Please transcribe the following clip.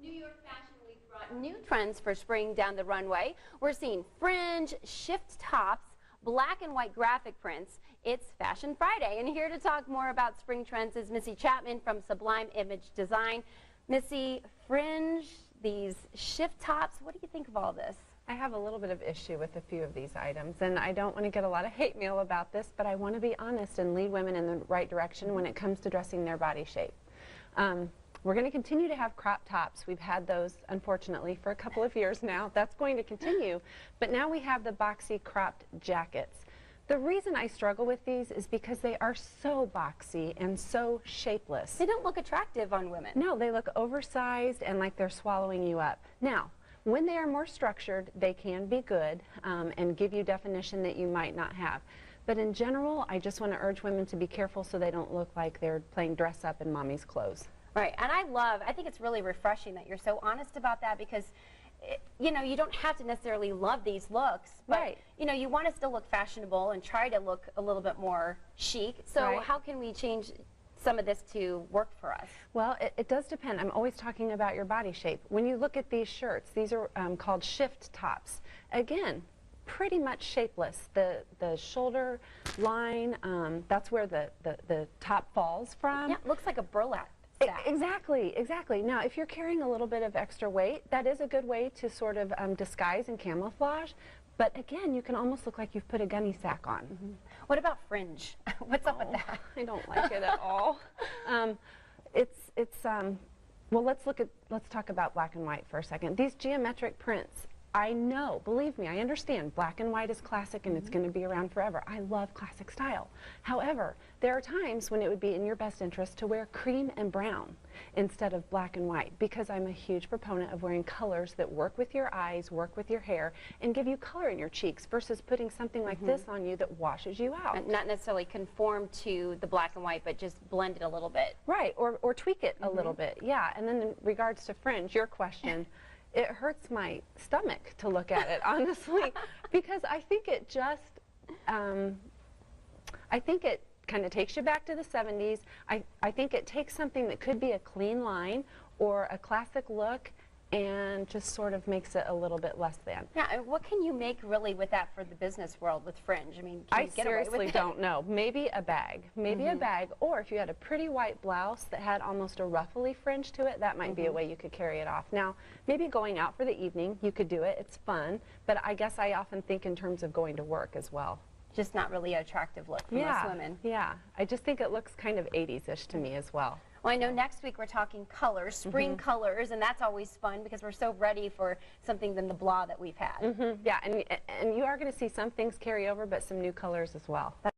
New York Fashion Week brought new trends for spring down the runway. We're seeing fringe, shift tops, black and white graphic prints. It's Fashion Friday, and here to talk more about spring trends is Missy Chapman from Sublime Image Design. Missy, fringe, these shift tops, what do you think of all this? I have a little bit of issue with a few of these items, and I don't want to get a lot of hate mail about this, but I want to be honest and lead women in the right direction when it comes to dressing their body shape. We're going to continue to have crop tops. We've had those, unfortunately, for a couple of years now. That's going to continue, but now we have the boxy cropped jackets. The reason I struggle with these is because they are so boxy and so shapeless. They don't look attractive on women. No, they look oversized and like they're swallowing you up. Now, when they are more structured, they can be good and give you definition that you might not have. But in general, I just want to urge women to be careful so they don't look like they're playing dress up in mommy's clothes. Right, and I think it's really refreshing that you're so honest about that, because you know, you don't have to necessarily love these looks, but right. You know, you want to still look fashionable and try to look a little bit more chic. So right. How can we change some of this to work for us? Well, it does depend. I'm always talking about your body shape. When you look at these shirts, these are called shift tops. Again, pretty much shapeless. The shoulder line, that's where the top falls from. Yeah, it looks like a burlap. Exactly, exactly. Now, if you're carrying a little bit of extra weight, that is a good way to sort of disguise and camouflage. But again, you can almost look like you've put a gunny sack on. Mm-hmm. What about fringe? What's up with that? I don't like it at all. Well, let's talk about black and white for a second. These geometric prints, I know, believe me, I understand black and white is classic and it's going to be around forever. I love classic style. However, there are times when it would be in your best interest to wear cream and brown instead of black and white, because I'm a huge proponent of wearing colors that work with your eyes, work with your hair, and give you color in your cheeks versus putting something like this on you that washes you out. And not necessarily conform to the black and white, but just blend it a little bit. Right, or tweak it a little bit, yeah. And then in regards to fringe, your question, it hurts my stomach to look at it, honestly, because I think it just, I think it kind of takes you back to the 70s. I think it takes something that could be a clean line or a classic look and just sort of makes it a little bit less than. Yeah, and what can you make really with that for the business world with fringe? I mean, I seriously don't know. Maybe a bag. Maybe a bag, or if you had a pretty white blouse that had almost a ruffly fringe to it, that might be a way you could carry it off. Now, maybe going out for the evening, you could do it. It's fun, but I guess I often think in terms of going to work as well. Just not really an attractive look for most women. Yeah, I just think it looks kind of 80s-ish to me as well. Well, I know next week we're talking colors, spring colors, and that's always fun because we're so ready for something than the blah that we've had. Yeah, and you are going to see some things carry over, but some new colors as well.